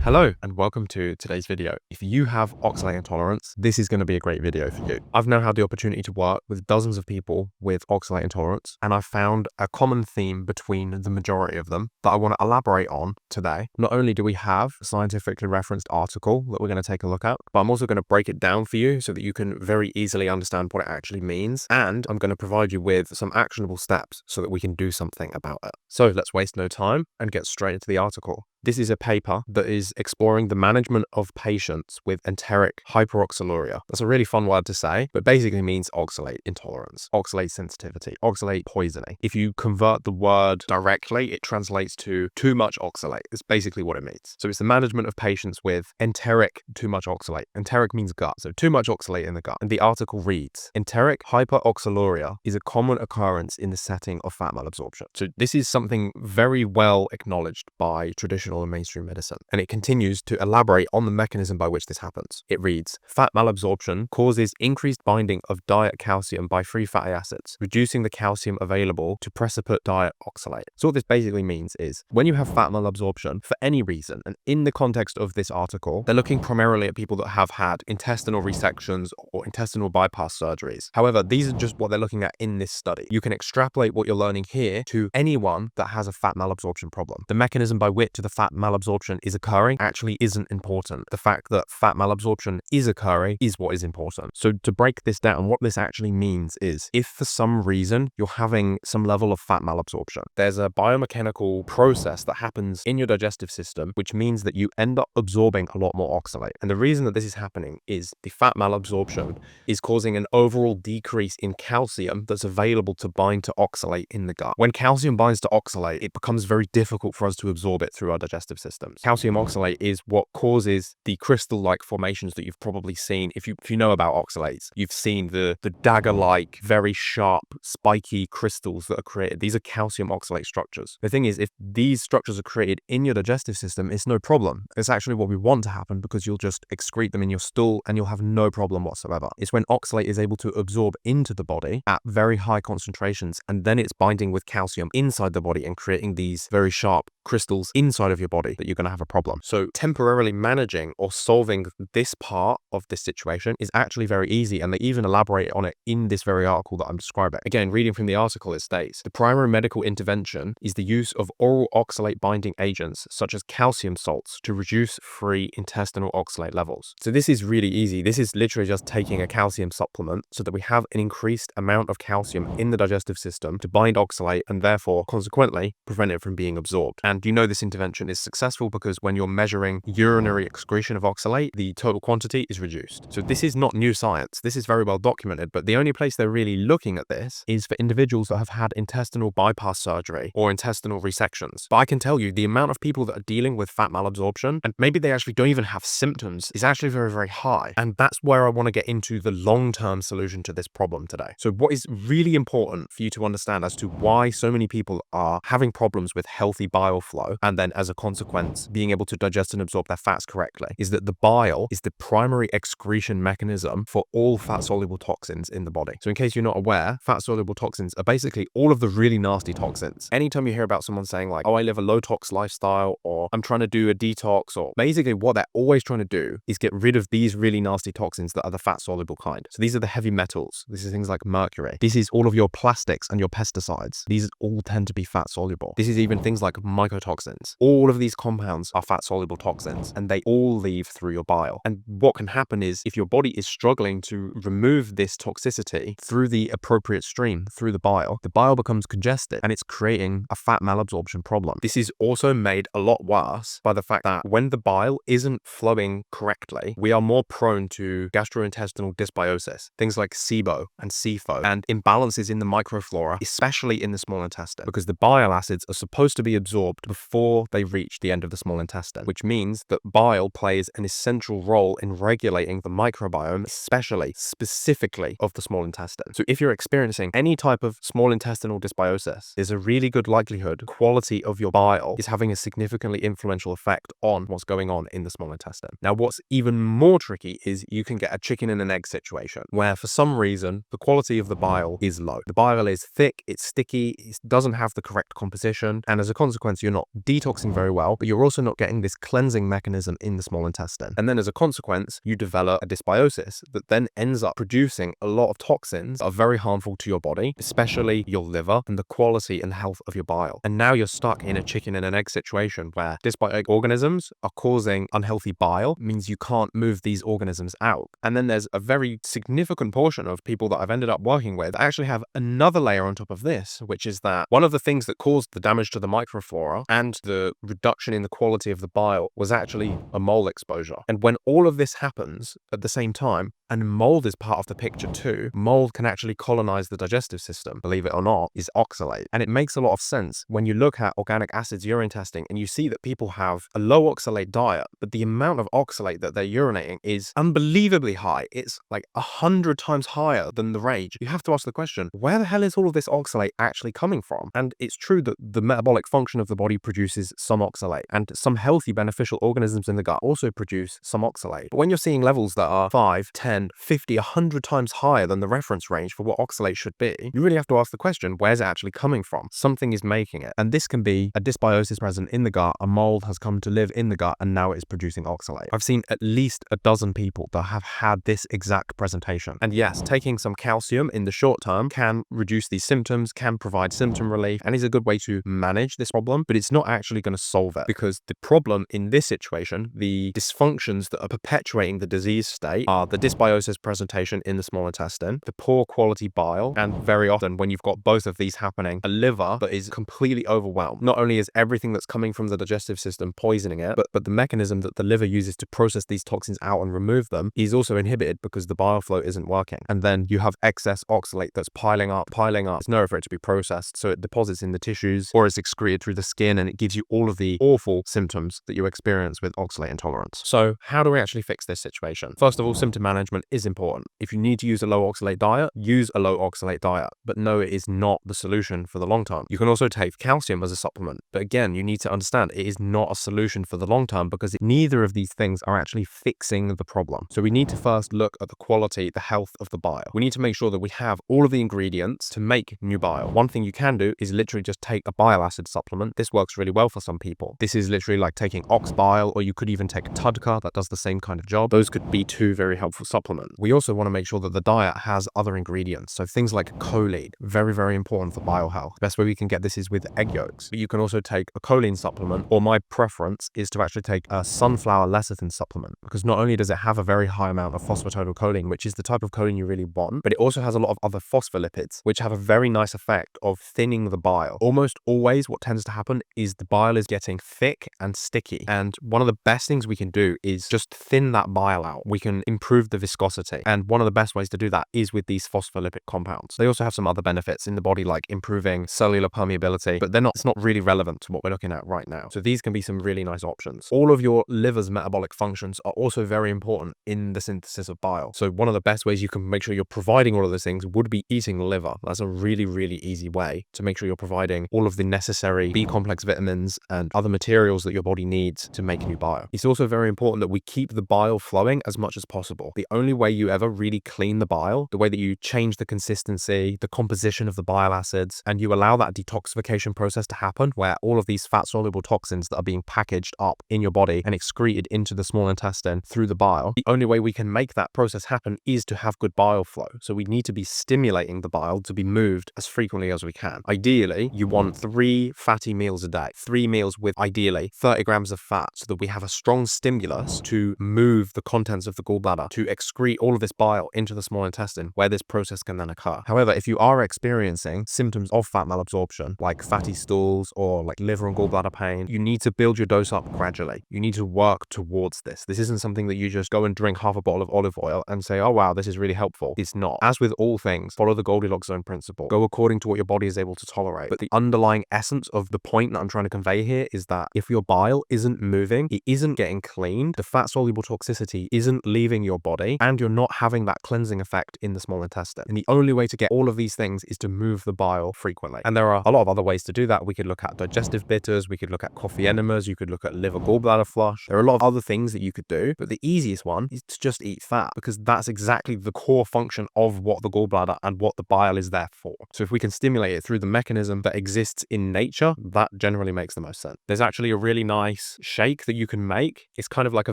Hello and welcome to today's video. If you have oxalate intolerance, this is going to be a great video for you. I've now had the opportunity to work with dozens of people with oxalate intolerance, and I've found a common theme between the majority of them that I want to elaborate on today. Not only do we have a scientifically referenced article that we're going to take a look at, but I'm also going to break it down for you so that you can very easily understand what it actually means. And I'm going to provide you with some actionable steps so that we can do something about it. So let's waste no time and get straight into the article. This is a paper that is exploring the management of patients with enteric hyperoxaluria. That's a really fun word to say, but basically means oxalate intolerance, oxalate sensitivity, oxalate poisoning. If you convert the word directly, it translates to too much oxalate. It's basically what it means. So it's the management of patients with enteric too much oxalate. Enteric means gut, so too much oxalate in the gut. And the article reads, enteric hyperoxaluria is a common occurrence in the setting of fat malabsorption. So this is something very well acknowledged by traditional and mainstream medicine, and it continues to elaborate on the mechanism by which this happens. It reads, fat malabsorption causes increased binding of diet calcium by free fatty acids, reducing the calcium available to precipitate diet oxalate. So what this basically means is when you have fat malabsorption for any reason, and in the context of this article, they're looking primarily at people that have had intestinal resections or intestinal bypass surgeries. However, these are just what they're looking at in this study. You can extrapolate what you're learning here to anyone that has a fat malabsorption problem. The mechanism by which the fat malabsorption is occurring actually isn't important. The fact that fat malabsorption is occurring is what is important. So to break this down, what this actually means is if for some reason you're having some level of fat malabsorption, there's a biomechanical process that happens in your digestive system, which means that you end up absorbing a lot more oxalate. And the reason that this is happening is the fat malabsorption is causing an overall decrease in calcium that's available to bind to oxalate in the gut. When calcium binds to oxalate, it becomes very difficult for us to absorb it through our digestive systems. Calcium oxalate is what causes the crystal-like formations that you've probably seen. If you know about oxalates, you've seen the dagger-like, very sharp, spiky crystals that are created. These are calcium oxalate structures. The thing is, if these structures are created in your digestive system, it's no problem. It's actually what we want to happen because you'll just excrete them in your stool and you'll have no problem whatsoever. It's when oxalate is able to absorb into the body at very high concentrations, and then it's binding with calcium inside the body and creating these very sharp crystals inside of your body that you're going to have a problem. So temporarily managing or solving this part of this situation is actually very easy, and they even elaborate on it in this very article that I'm describing. Again, reading from the article, it states, the primary medical intervention is the use of oral oxalate binding agents such as calcium salts to reduce free intestinal oxalate levels. So this is really easy. This is literally just taking a calcium supplement so that we have an increased amount of calcium in the digestive system to bind oxalate and therefore consequently prevent it from being absorbed. And you know this intervention is successful because when you're measuring urinary excretion of oxalate, the total quantity is reduced. So this is not new science. This is very well documented, but the only place they're really looking at this is for individuals that have had intestinal bypass surgery or intestinal resections. But I can tell you the amount of people that are dealing with fat malabsorption, and maybe they actually don't even have symptoms, is actually very, very high. And that's where I want to get into the long-term solution to this problem today. So what is really important for you to understand as to why so many people are having problems with healthy bile flow, and then as a consequence being able to digest and absorb their fats correctly, is that the bile is the primary excretion mechanism for all fat-soluble toxins in the body. So in case you're not aware, fat-soluble toxins are basically all of the really nasty toxins. Anytime you hear about someone saying like, oh, I live a low-tox lifestyle, or I'm trying to do a detox, or basically what they're always trying to do is get rid of these really nasty toxins that are the fat-soluble kind. So these are the heavy metals. This is things like mercury. This is all of your plastics and your pesticides. These all tend to be fat-soluble. This is even things like mycotoxins. All of these compounds are fat-soluble toxins, and they all leave through your bile. And what can happen is if your body is struggling to remove this toxicity through the appropriate stream, through the bile becomes congested, and it's creating a fat malabsorption problem. This is also made a lot worse by the fact that when the bile isn't flowing correctly, we are more prone to gastrointestinal dysbiosis, things like SIBO and SIFO, and imbalances in the microflora, especially in the small intestine, because the bile acids are supposed to be absorbed before they reach the end of the small intestine, which means that bile plays an essential role in regulating the microbiome, specifically of the small intestine. So if you're experiencing any type of small intestinal dysbiosis, there's a really good likelihood the quality of your bile is having a significantly influential effect on what's going on in the small intestine. Now, what's even more tricky is you can get a chicken and an egg situation where for some reason the quality of the bile is low. The bile is thick, it's sticky, it doesn't have the correct composition, and as a consequence, you're not detoxing very very well, but you're also not getting this cleansing mechanism in the small intestine. And then as a consequence, you develop a dysbiosis that then ends up producing a lot of toxins that are very harmful to your body, especially your liver and the quality and health of your bile. And now you're stuck in a chicken and an egg situation where dysbiotic organisms are causing unhealthy bile, means you can't move these organisms out. And then there's a very significant portion of people that I've ended up working with that actually have another layer on top of this, which is that one of the things that caused the damage to the microflora and the reduction in the quality of the bile was actually a mold exposure. And when all of this happens at the same time, and mold is part of the picture too, mold can actually colonize the digestive system, believe it or not, is oxalate. And it makes a lot of sense when you look at organic acids urine testing and you see that people have a low oxalate diet, but the amount of oxalate that they're urinating is unbelievably high. It's like 100 times higher than the range. You have to ask the question, where the hell is all of this oxalate actually coming from? And it's true that the metabolic function of the body produces some oxalate, and some healthy beneficial organisms in the gut also produce some oxalate. But when you're seeing levels that are 5, 10, 50, 100 times higher than the reference range for what oxalate should be, you really have to ask the question, where's it actually coming from? Something is making it. And this can be a dysbiosis present in the gut, a mold has come to live in the gut, and now it is producing oxalate. I've seen at least a dozen people that have had this exact presentation. And yes, taking some calcium in the short term can reduce these symptoms, can provide symptom relief, and is a good way to manage this problem, but it's not actually going to solve it, because the problem in this situation, the dysfunctions that are perpetuating the disease state, are the dysbiosis presentation in the small intestine, the poor quality bile, and very often when you've got both of these happening, a liver that is completely overwhelmed. Not only is everything that's coming from the digestive system poisoning it, but the mechanism that the liver uses to process these toxins out and remove them is also inhibited because the bile flow isn't working. And then you have excess oxalate that's piling up. There's nowhere for it to be processed, so it deposits in the tissues or is excreted through the skin, and it gives you all of the awful symptoms that you experience with oxalate intolerance. So how do we actually fix this situation? First of all, symptom management is important. If you need to use a low oxalate diet, use a low oxalate diet, but no, it is not the solution for the long term. You can also take calcium as a supplement, but again, you need to understand it is not a solution for the long term because neither of these things are actually fixing the problem. So we need to first look at the quality, the health of the bile. We need to make sure that we have all of the ingredients to make new bile. One thing you can do is literally just take a bile acid supplement. This works really well for some people. This is literally like taking ox bile, or you could even take a Tudka that does the same kind of job. Those could be two very helpful supplements. We also want to make sure that the diet has other ingredients. So things like choline, very, very important for bile health. The best way we can get this is with egg yolks. But you can also take a choline supplement, or my preference is to actually take a sunflower lecithin supplement, because not only does it have a very high amount of phosphatidylcholine, which is the type of choline you really want, but it also has a lot of other phospholipids, which have a very nice effect of thinning the bile. Almost always what tends to happen is the bile is getting thick and sticky. And one of the best things we can do is just thin that bile out. We can improve the viscosity. And one of the best ways to do that is with these phospholipid compounds. They also have some other benefits in the body, like improving cellular permeability, but it's not really relevant to what we're looking at right now. So these can be some really nice options. All of your liver's metabolic functions are also very important in the synthesis of bile. So one of the best ways you can make sure you're providing all of those things would be eating liver. That's a really, really easy way to make sure you're providing all of the necessary B complex vitamins and other materials that your body needs to make new bile. It's also very important that we keep the bile flowing as much as possible. The only way you ever really clean the bile, the way that you change the consistency, the composition of the bile acids, and you allow that detoxification process to happen, where all of these fat-soluble toxins that are being packaged up in your body and excreted into the small intestine through the bile, the only way we can make that process happen is to have good bile flow. So we need to be stimulating the bile to be moved as frequently as we can. Ideally, you want 3 fatty meals a day, 3 meals with ideally 30 grams of fat, so that we have a strong stimulus to move the contents of the gallbladder, to excrete all of this bile into the small intestine, where this process can then occur. However, if you are experiencing symptoms of fat malabsorption, like fatty stools or like liver and gallbladder pain, you need to build your dose up gradually. You need to work towards this. This isn't something that you just go and drink half a bottle of olive oil and say, oh wow, this is really helpful. It's not. As with all things, follow the Goldilocks zone principle. Go according to what your body is able to tolerate. But the underlying essence of the point that I'm trying to convey here is that if your bile isn't moving, it isn't getting cleaned, the fat-soluble toxicity isn't leaving your body, and you're not having that cleansing effect in the small intestine. And the only way to get all of these things is to move the bile frequently. And there are a lot of other ways to do that. We could look at digestive bitters, we could look at coffee enemas, you could look at liver gallbladder flush. There are a lot of other things that you could do, but the easiest one is to just eat fat, because that's exactly the core function of what the gallbladder and what the bile is there for. So if we can stimulate it through the mechanism that exists in nature, that generally makes the most sense. There's actually a really nice shake that you can make. It's kind of like a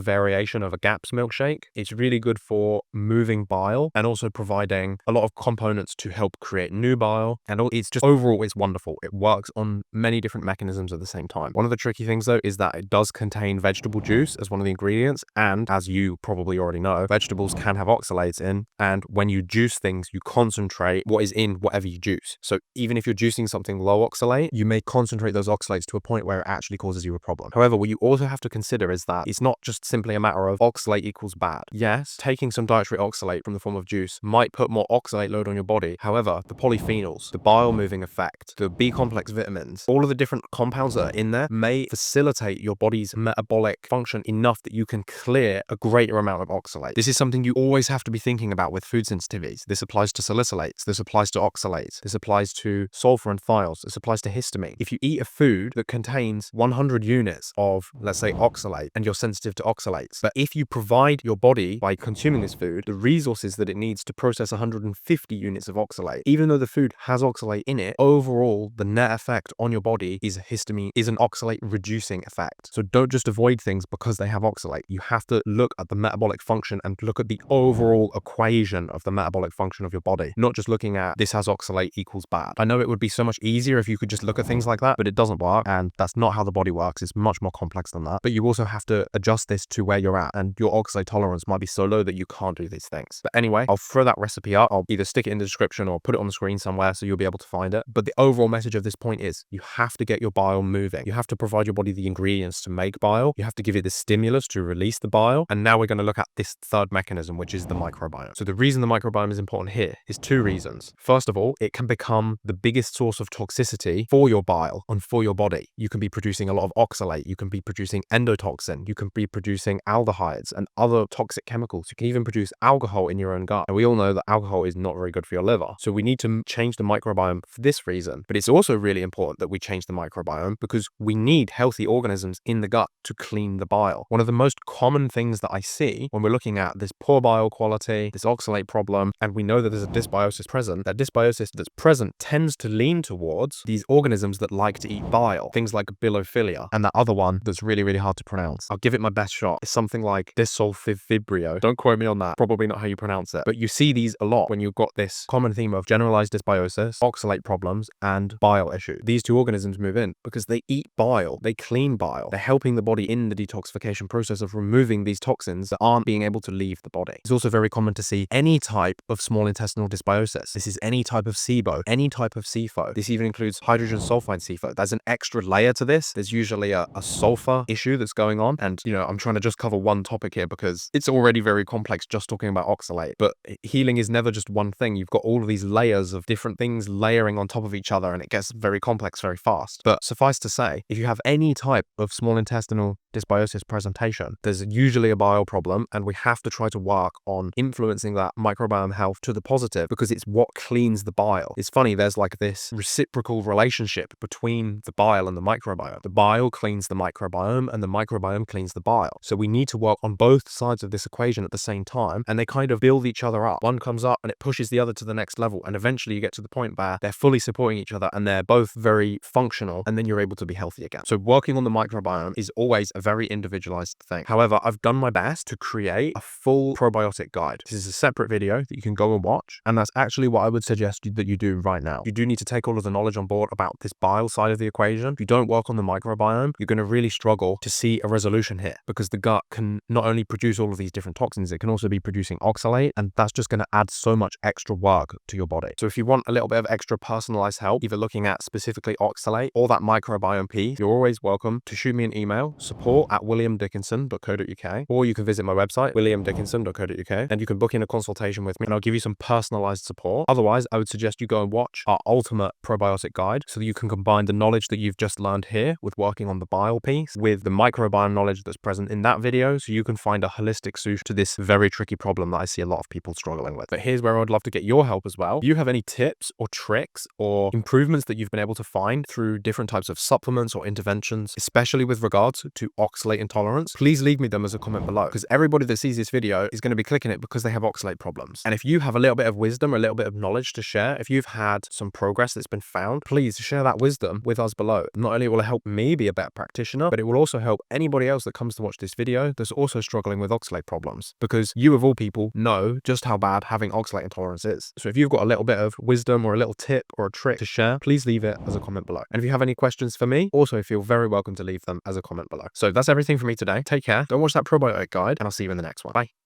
variation of a GAPS milkshake. It's really good for moving bile and also providing a lot of components to help create new bile. And it's just overall, it's wonderful. It works on many different mechanisms at the same time. One of the tricky things though is that it does contain vegetable juice as one of the ingredients. And as you probably already know, vegetables can have oxalates in. And when you juice things, you concentrate what is in whatever you juice. So even if you're juicing something low oxalate, you may concentrate those oxalates to a point where it actually causes you a problem. However, what you also have to consider is that it's not just simply a matter of oxalate equals bad. Yes, taking some dietary oxalate from the form of juice might put more oxalate load on your body. However, the polyphenols, the bile moving effect, the B complex vitamins, all of the different compounds that are in there may facilitate your body's metabolic function enough that you can clear a greater amount of oxalate. This is something you always have to be thinking about with food sensitivities. This applies to salicylates, this applies to oxalates, this applies to sulfur and thiols, this applies to histamine. If you eat a food that contains 100 units of, let's say, oxalate, and you're sensitive to oxalates, but if you provide your body, by consuming this food, the resources that it needs to process 150 units of oxalate, even though the food has oxalate in it, overall, the net effect on your body is histamine, is an oxalate reducing effect. So don't just avoid things because they have oxalate. You have to look at the metabolic function and look at the overall equation of the metabolic function of your body, not just looking at this has oxalate equals bad. I know it would be so much easier if you could just look at things like that, but it doesn't work, and that's not how the body works. It's much more complex than that. But you also have to adjust this to where you're at, and your oxalate tolerance might be so low that you can't do these things. But anyway, I'll throw that recipe up. I'll either stick it in the description or put it on the screen somewhere so you'll be able to find it. But the overall message of this point is you have to get your bile moving. You have to provide your body the ingredients to make bile. You have to give it the stimulus to release the bile. And now we're going to look at this third mechanism, which is the microbiome. So the reason the microbiome is important here is two reasons. First of all, it can become the biggest source of toxicity for your bile and for your body. You can be producing a lot of oxalate. You can be producing endotoxin. You can be producing aldehydes and other toxic chemicals. You can even produce alcohol in your own gut. And we all know that alcohol is not very good for your liver. So we need to change the microbiome for this reason. But it's also really important that we change the microbiome because we need healthy organisms in the gut to clean the bile. One of the most common things that I see when we're looking at this poor bile quality, this oxalate problem, and we know that there's a dysbiosis present, that dysbiosis that's present tends to lean towards these organisms that like to eat bile, things like bilophila, and that other one that's really, really hard to pronounce. I'll give it my best shot. It's something like disulfivibrio. Don't quote me on that. Probably not how you pronounce it. But you see these a lot when you've got this common theme of generalized dysbiosis, oxalate problems, and bile issue. These two organisms move in because they eat bile. They clean bile. They're helping the body in the detoxification process of removing these toxins that aren't being able to leave the body. It's also very common to see any type of small intestinal dysbiosis. This is any type of SIBO, any type of SIFO. This even includes hydrogen sulfide SIFO. There's an extra layer to this. There's usually a sulfur issue that's going on. And, you know, I'm trying to just cover one topic here because it's already very complex just talking about oxalate. But healing is never just one thing. You've got all of these layers of different things layering on top of each other, and it gets very complex very fast. But suffice to say, if you have any type of small intestinal dysbiosis presentation, there's usually a bile problem, and we have to try to work on influencing that microbiome health to the positive because it's what cleans the bile. It's funny, there's like this reciprocal relationship between the bile and the microbiome. The bile cleans the microbiome and the microbiome cleans the bile. So we need to work on both sides of this equation at the same time, and they kind of build each other up. One comes up and it pushes the other to the next level, and eventually you get to the point where they're fully supporting each other and they're both very functional, and then you're able to be healthy again. So working on the microbiome is always a very individualized thing. However, I've done my best to create a full probiotic guide. This is a separate video that you can go and watch, and that's actually what I would suggest that you do right now. You do need to take all of the knowledge on board about this bile side of the equation. If you don't work on the microbiome, you're going to really struggle to see a resolution here because the gut can not only produce all of these different toxins, it can also be producing oxalate, and that's just going to add so much extra work to your body. So if you want a little bit of extra personalized help, either looking at specifically oxalate or that microbiome piece, you're always welcome to shoot me an email, support support at williamdickinson.co.uk, or you can visit my website, williamdickinson.co.uk, and you can book in a consultation with me and I'll give you some personalized support. Otherwise, I would suggest you go and watch our ultimate probiotic guide so that you can combine the knowledge that you've just learned here with working on the bile piece with the microbiome knowledge that's present in that video, so you can find a holistic solution to this very tricky problem that I see a lot of people struggling with. But here's where I'd love to get your help as well. If you have any tips or tricks or improvements that you've been able to find through different types of supplements or interventions, especially with regards to oxalate intolerance, please leave me them as a comment below, because everybody that sees this video is going to be clicking it because they have oxalate problems. And if you have a little bit of wisdom or a little bit of knowledge to share, if you've had some progress that's been found, please share that wisdom with us below. Not only will it help me be a better practitioner, but it will also help anybody else that comes to watch this video that's also struggling with oxalate problems, because you of all people know just how bad having oxalate intolerance is. So if you've got a little bit of wisdom or a little tip or a trick to share, please leave it as a comment below. And if you have any questions for me, also feel very welcome to leave them as a comment below. So that's everything for me today. Take care. Don't watch that probiotic guide, and I'll see you in the next one. Bye.